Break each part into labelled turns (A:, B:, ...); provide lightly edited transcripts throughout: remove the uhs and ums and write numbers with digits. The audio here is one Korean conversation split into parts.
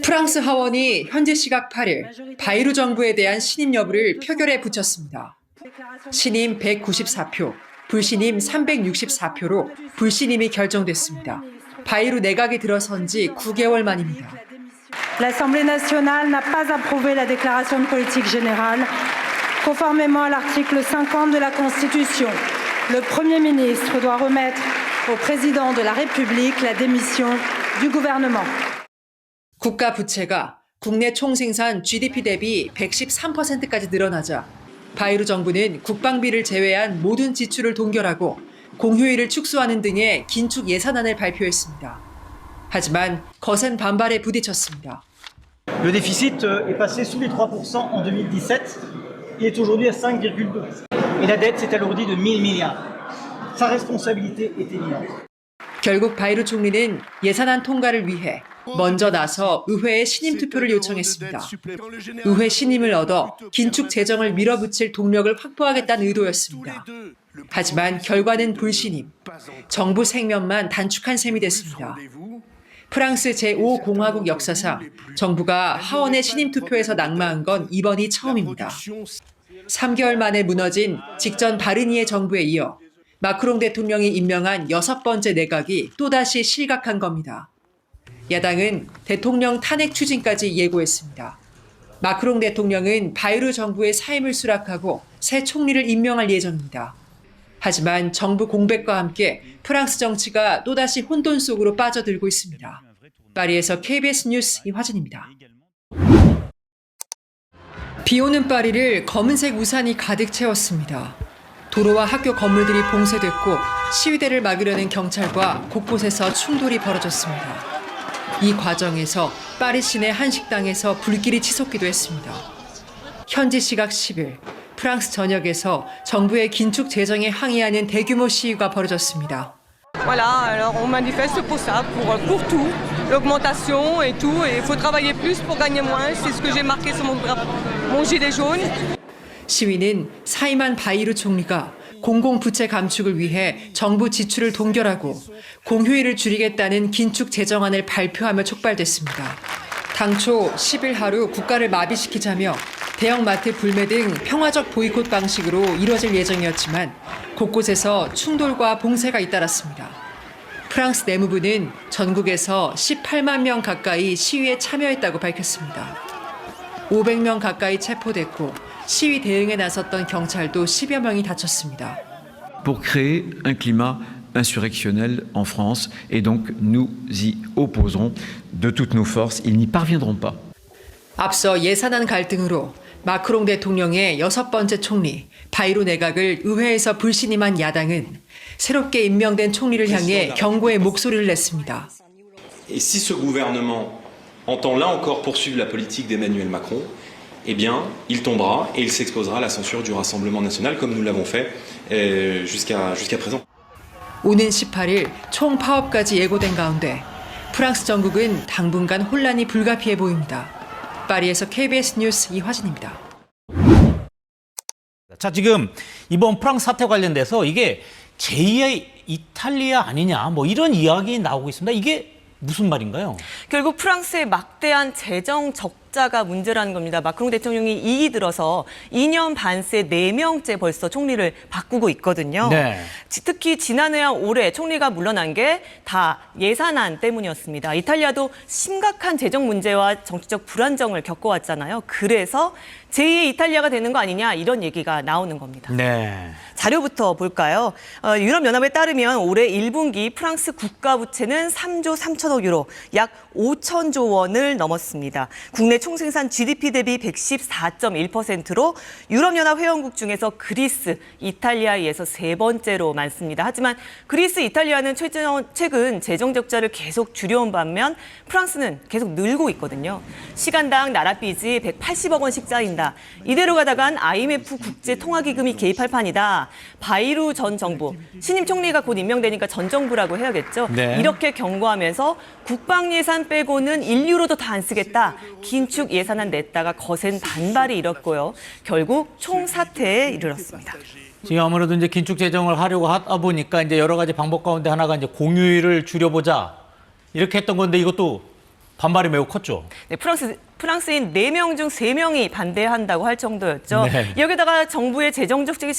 A: 프랑스 하원이 현지 시각 8일 바이루 정부에 대한 신임 여부를 표결에 붙였습니다. 신임 194표, 불신임 364표로 불신임이 결정됐습니다. 바이루 내각이 들어선 지 9개월 만입니다.
B: L'Assemblée nationale n'a pas approuvé la déclaration de politique générale. Conformément à l'article 50 de la Constitution, le Premier ministre doit remettre au président de la République la démission du gouvernement.
A: 국가 부채가 국내 총생산 GDP 대비 113%까지 늘어나자 바이루 정부는 국방비를 제외한 모든 지출을 동결하고 공휴일을 축소하는 등의 긴축 예산안을 발표했습니다. 하지만 거센 반발에 부딪혔습니다.
C: Le déficit est passé sous les 3% en 2017 et est aujourd'hui à 5,2%. Et la dette s'est alourdie de 1 000 milliards. Sa responsabilité est évidente.
A: 결국 바이루 총리는 예산안 통과를 위해 먼저 나서 의회에 신임 투표를 요청했습니다. 의회 신임을 얻어 긴축 재정을 밀어붙일 동력을 확보하겠다는 의도였습니다. 하지만 결과는 불신임, 정부 생면만 단축한 셈이 됐습니다. 프랑스 제5공화국 역사상 정부가 하원의 신임 투표에서 낙마한 건 이번이 처음입니다. 3개월 만에 무너진 직전 바르니에 정부에 이어 마크롱 대통령이 임명한 6번째 내각이 또다시 실각한 겁니다. 야당은 대통령 탄핵 추진까지 예고했습니다. 마크롱 대통령은 바이루 정부의 사임을 수락하고 새 총리를 임명할 예정입니다. 하지만 정부 공백과 함께 프랑스 정치가 또다시 혼돈 속으로 빠져들고 있습니다. 파리에서 KBS 뉴스 이화진입니다. 비 오는 파리를 검은색 우산이 가득 채웠습니다. 도로와 학교 건물들이 봉쇄됐고 시위대를 막으려는 경찰과 곳곳에서 충돌이 벌어졌습니다. 이 과정에서 파리 시내 한 식당에서 불길이 치솟기도 했습니다. 현지 시각 10일 프랑스 전역에서 정부의 긴축 재정에 항의하는 대규모 시위가 벌어졌습니다.
D: Voilà, alors on manifeste pour ça, pour tout, l'augmentation et tout, et il faut travailler plus pour gagner moins, c'est ce que j'ai marqué sur mon gilet jaune.
A: 시위는 사임한 바이루 총리가 공공부채 감축을 위해 정부 지출을 동결하고 공휴일을 줄이겠다는 긴축 재정안을 발표하며 촉발됐습니다. 당초 10일 하루 국가를 마비시키자며 대형마트 불매 등 평화적 보이콧 방식으로 이뤄질 예정이었지만 곳곳에서 충돌과 봉쇄가 잇따랐습니다. 프랑스 내무부는 전국에서 18만 명 가까이 시위에 참여했다고 밝혔습니다. 500명 가까이 체포됐고 시위 대응에 나섰던 경찰도 10여 명이 다쳤습니다.
E: Pour créer un climat insurrectionnel en France et donc nous y opposerons de toutes nos forces. Ils n'y parviendront pas.
A: 앞서 예산안 갈등으로 마크롱 대통령의 6번째 총리 바이루 내각을 의회에서 불신임한 야당은 새롭게 임명된 총리를 향해 경고의 목소리를 냈습니다.
F: Et si ce gouvernement entend là encore poursuivre la politique d'Emmanuel Macron, eh bien, il tombera et il s'exposera à la censure du Rassemblement national comme nous l'avons fait jusqu'à présent.
A: 오는 18일 총 파업까지 예고된 가운데 프랑스 전국은 당분간 혼란이 불가피해 보입니다. 파리에서 KBS 뉴스 이화진입니다.
G: 자, 지금 이번 프랑스 사태 관련돼서 이게 제2의 이탈리아 아니냐 뭐 이런 이야기 나오고 있습니다. 이게 무슨 말인가요?
D: 결국 프랑스의 막대한 재정 적자가 문제라는 겁니다. 마크롱 대통령이 2기 들어서 2년 반 새 4명째 벌써 총리를 바꾸고 있거든요.
G: 네.
D: 특히 지난해와 올해 총리가 물러난 게 다 예산안 때문이었습니다. 이탈리아도 심각한 재정 문제와 정치적 불안정을 겪어왔잖아요. 그래서 제2의 이탈리아가 되는 거 아니냐 이런 얘기가 나오는 겁니다.
G: 네.
D: 자료부터 볼까요? 유럽연합에 따르면 올해 1분기 프랑스 국가부채는 3조 3천억 유로, 약 5천조 원을 넘었습니다. 국내 총생산 GDP 대비 114.1%로 유럽연합 회원국 중에서 그리스, 이탈리아에 의해서 세 번째로 많습니다. 하지만 그리스, 이탈리아는 최근 재정 적자를 계속 줄여온 반면 프랑스는 계속 늘고 있거든요. 시간당 나라 빚이 180억 원씩 쌓인다. 이대로 가다간 IMF 국제통화기금이 개입할 판이다. 바이루 전 정부, 신임 총리가 곧 임명되니까 전 정부라고 해야겠죠.
G: 네.
D: 이렇게 경고하면서 국방 예산 빼고는 1유로도 다 안 쓰겠다. 긴축 예산안 냈다가 거센 반발이 일었고요. 결국 총사퇴에 이르렀습니다.
G: 지금 아무래도 이제 긴축 재정을 하려고 하다 보니까 이제 여러 가지 방법 가운데 하나가 이제 공휴일을 줄여보자 이렇게 했던 건데 이것도 반발이 매우 컸죠.
D: 네, 프랑스인 4명 중 3명이 반대한다고 할 정도였죠.
G: 네.
D: 여기다가 정부의 재정적인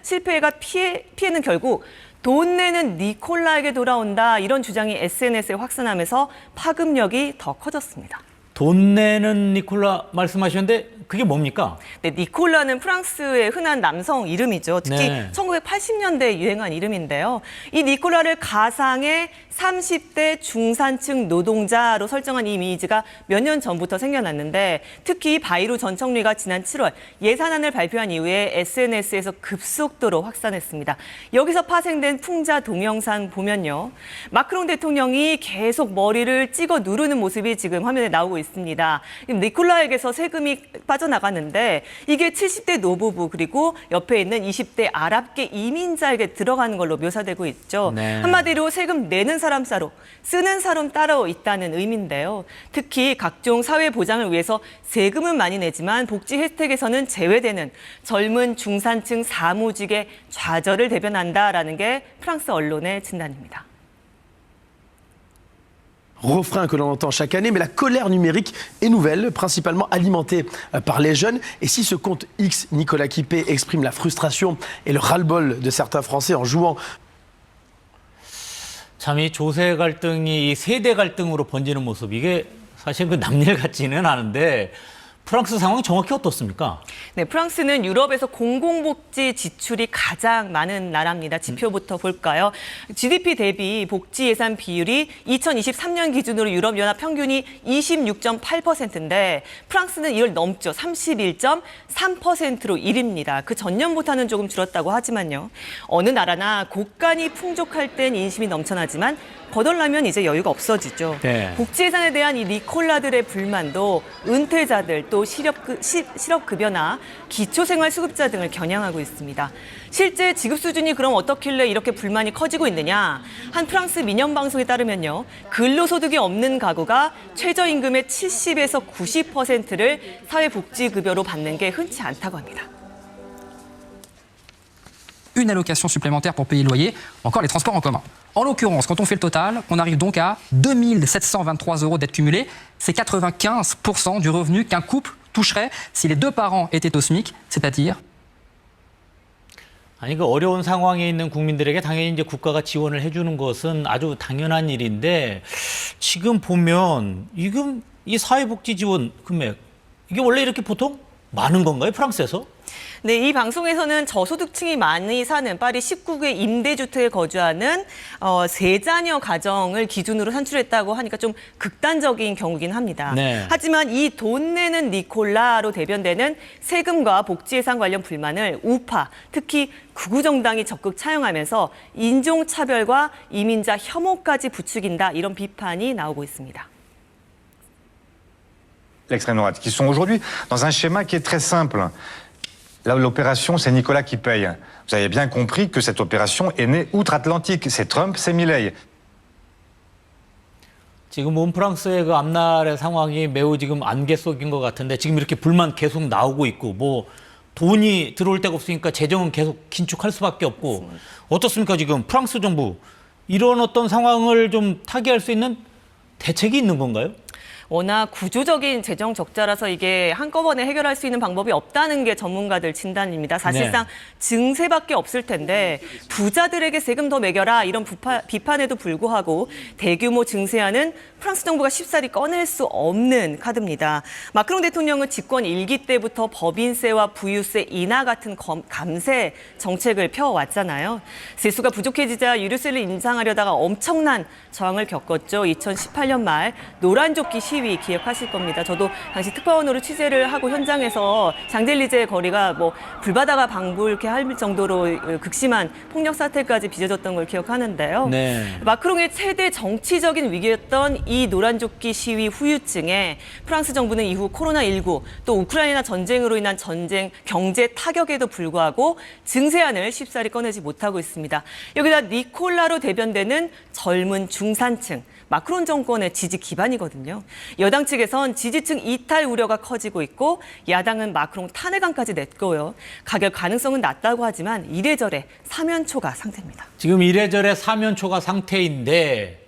D: 실패가 피해는 결국 돈 내는 니콜라에게 돌아온다. 이런 주장이 SNS에 확산하면서 파급력이 더 커졌습니다.
G: 돈 내는 니콜라 말씀하셨는데 그게 뭡니까?
D: 네, 니콜라는 프랑스의 흔한 남성 이름이죠. 특히
G: 네.
D: 1980년대에 유행한 이름인데요. 이 니콜라를 가상의 30대 중산층 노동자로 설정한 이 이미지가 몇 년 전부터 생겨났는데 특히 바이루 전 총리가 지난 7월 예산안을 발표한 이후에 SNS에서 급속도로 확산했습니다. 여기서 파생된 풍자 동영상 보면요. 마크롱 대통령이 계속 머리를 찍어 누르는 모습이 지금 화면에 나오고 있습니다. 니콜라에게서 세금이 빠져나가는데 이게 70대 노부부 그리고 옆에 있는 20대 아랍계 이민자에게 들어가는 걸로 묘사되고 있죠.
G: 네.
D: 한마디로 세금 내는 사람 따로 쓰는 사람 따로 있다는 의미인데요. 특히 각종 사회 보장을 위해서 세금은 많이 내지만 복지 혜택에서는 제외되는 젊은 중산층 사무직의 좌절을 대변한다라는 게 프랑스 언론의 진단입니다.
H: Refrain que l'on entend chaque année, mais la colère numérique est nouvelle, principalement alimentée par les jeunes. Et si ce compte X, Nicolas Quipé, exprime la frustration et le ras-le-bol de certains Français en jouant
G: 참 이 조세 갈등이 이 세대 갈등으로 번지는 모습 이게 사실 그 남일 같지는 않은데 프랑스 상황 정확히 어떻습니까?
D: 네, 프랑스는 유럽에서 공공복지 지출이 가장 많은 나라입니다. 지표부터 볼까요? GDP 대비 복지 예산 비율이 2023년 기준으로 유럽연합 평균이 26.8%인데 프랑스는 이걸 넘죠. 31.3%로 1위입니다. 그 전년보다는 조금 줄었다고 하지만요. 어느 나라나 곳간이 풍족할 땐 인심이 넘쳐나지만 거덜나면 이제 여유가 없어지죠.
G: 네.
D: 복지 예산에 대한 이 니콜라들의 불만도 은퇴자들 또 실업급여나 기초생활수급자 등을 겨냥하고 있습니다. 실제 지급 수준이 그럼 어떻길래 이렇게 불만이 커지고 있느냐? 한 프랑스 민영방송에 따르면요. 근로소득이 없는 가구가 최저임금의 70에서 90%를 사회복지급여로 받는 게 흔치 않다고 합니다.
I: Une allocation supplémentaire pour payer le loyer, encore les transports en commun. En l'occurrence, quand on fait le total, on arrive donc à 2 723 € dette cumulée. C'est 95% du revenu qu'un couple toucherait si les deux parents étaient au SMIC, c'est-à-dire
G: 아니 그 어려운 상황에 있는 국민들에게 당연히 이제 국가가 지원을 해주는 것은 아주 당연한 일인데 지금 보면 지금 이 사회복지 지원 금액 이게 원래 이렇게 보통 많은 건가요, 프랑스에서?
D: 네, 이 방송에서는 저소득층이 많이 사는 파리 19구의 임대주택에 거주하는 3자녀 가정을 기준으로 산출했다고 하니까 좀 극단적인 경우긴 합니다.
G: 네.
D: 하지만 이 돈 내는 니콜라로 대변되는 세금과 복지 예산 관련 불만을 우파, 특히 극우 정당이 적극 차용하면서 인종차별과 이민자 혐오까지 부추긴다 이런 비판이 나오고 있습니다.
J: L'extrême droite, qui sont aujourd'hui dans un schéma qui est très simple. Là, l'opération, c'est Nicolas qui paye. Vous avez bien compris que cette opération est née outre-Atlantique. C'est Trump, c'est Milei.
G: 지금 프랑스의 그 앞날의 상황이 매우 지금 안개 속인 것 같은데 지금 이렇게 불만 계속 나오고 있고 뭐 돈이 들어올 데가 없으니까 재정은 계속 긴축할 수밖에 없고 어떻습니까 지금 프랑스 정부 이런 어떤 상황을 좀 타개할 수 있는 대책이 있는 건가요?
D: 워낙 구조적인 재정 적자라서 이게 한꺼번에 해결할 수 있는 방법이 없다는 게 전문가들 진단입니다. 사실상 증세밖에 없을 텐데 부자들에게 세금 더 매겨라 이런 비판에도 불구하고 대규모 증세안은 프랑스 정부가 쉽사리 꺼낼 수 없는 카드입니다. 마크롱 대통령은 집권 1기 때부터 법인세와 부유세 인하 같은 감세 정책을 펴왔잖아요. 세수가 부족해지자 유류세를 인상하려다가 엄청난 저항을 겪었죠. 2018년 말 노란조끼 시위 기억하실 겁니다. 저도 당시 특파원으로 취재를 하고 현장에서 샹젤리제 거리가 뭐 불바다가 방불케 할 정도로 극심한 폭력 사태까지 빚어졌던 걸 기억하는데요.
G: 네.
D: 마크롱의 최대 정치적인 위기였던 이 노란조끼 시위 후유증에 프랑스 정부는 이후 코로나19 또 우크라이나 전쟁으로 인한 경제 타격에도 불구하고 증세안을 쉽사리 꺼내지 못하고 있습니다. 여기다 니콜라로 대변되는 젊은 중산층, 마크롱 정권의 지지 기반이거든요. 여당 측에선 지지층 이탈 우려가 커지고 있고 야당은 마크롱 탄핵안까지 냈고요. 가결 가능성은 낮다고 하지만 이래저래 사면초가 상태입니다.
G: 지금 이래저래 사면초가 상태인데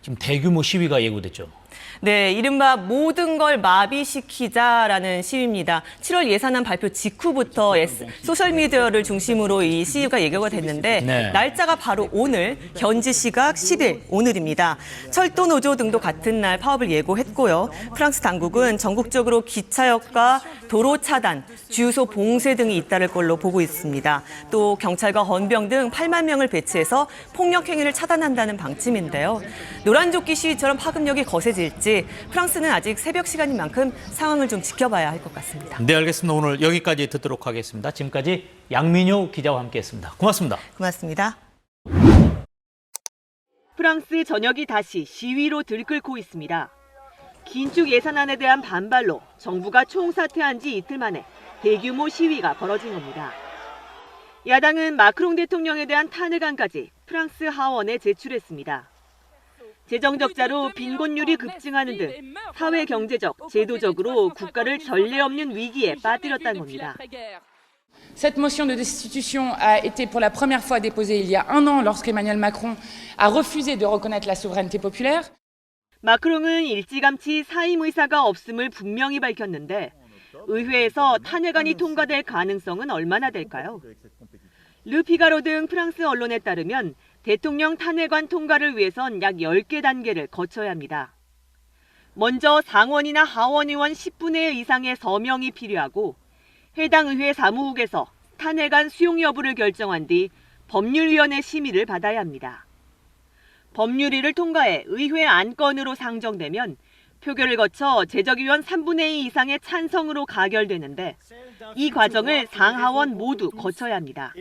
G: 지금 대규모 시위가 예고됐죠.
D: 네, 이른바 모든 걸 마비시키자라는 시위입니다. 7월 예산안 발표 직후부터 소셜미디어를 중심으로 이 시위가 예고가 됐는데
G: 네.
D: 날짜가 바로 오늘, 현지 시각 10일 오늘입니다. 철도 노조 등도 같은 날 파업을 예고했고요. 프랑스 당국은 전국적으로 기차역과 도로 차단, 주유소 봉쇄 등이 잇따를 걸로 보고 있습니다. 또 경찰과 헌병 등 8만 명을 배치해서 폭력 행위를 차단한다는 방침인데요. 노란조끼 시위처럼 파급력이 거세질지 프랑스는 아직 새벽 시간인 만큼 상황을 좀 지켜봐야 할 것 같습니다.
G: 네, 알겠습니다. 오늘 여기까지 듣도록 하겠습니다. 지금까지 양민효 기자와 함께했습니다. 고맙습니다.
D: 고맙습니다.
K: 프랑스 전역이 다시 시위로 들끓고 있습니다. 긴축 예산안에 대한 반발로 정부가 총사퇴한 지 이틀 만에 대규모 시위가 벌어진 겁니다. 야당은 마크롱 대통령에 대한 탄핵안까지 프랑스 하원에 제출했습니다. 재정 적자로 빈곤율이 급증하는 등 사회 경제적, 제도적으로 국가를 전례 없는 위기에 빠뜨렸다는 겁니다.
L: Cette motion de destitution a été pour la première fois déposée il y a un an lorsqu'Emmanuel Macron a refusé de reconnaître la souveraineté populaire.
K: 마크롱은 일찌감치 사임 의사가 없음을 분명히 밝혔는데 의회에서 탄핵안이 통과될 가능성은 얼마나 될까요? 르피가로 등 프랑스 언론에 따르면 대통령 탄핵안 통과를 위해선 약 10개 단계를 거쳐야 합니다. 먼저 상원이나 하원 의원 10분의 1 이상의 서명이 필요하고 해당 의회 사무국에서 탄핵안 수용 여부를 결정한 뒤 법률위원회 심의를 받아야 합니다. 법률위를 통과해 의회 안건으로 상정되면 표결을 거쳐 제적위원 3분의 2 이상의 찬성으로 가결되는데 이 과정을 상하원 모두 거쳐야 합니다.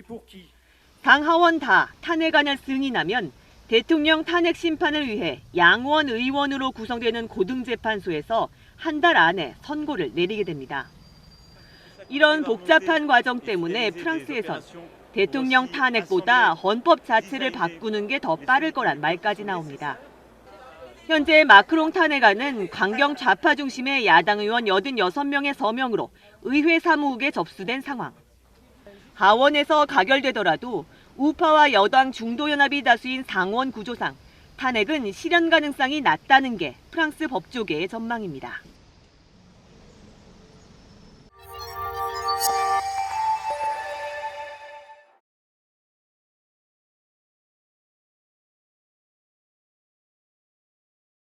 K: 상하원 다 탄핵안을 승인하면 대통령 탄핵 심판을 위해 양원 의원으로 구성되는 고등재판소에서 한 달 안에 선고를 내리게 됩니다. 이런 복잡한 과정 때문에 프랑스에선 대통령 탄핵보다 헌법 자체를 바꾸는 게 더 빠를 거란 말까지 나옵니다. 현재 마크롱 탄핵안은 강경 좌파 중심의 야당 의원 86명의 서명으로 의회 사무국에 접수된 상황. 하원에서 가결되더라도 우파와 여당 중도연합이 다수인 상원 구조상 탄핵은 실현 가능성이 낮다는 게 프랑스 법조계의 전망입니다.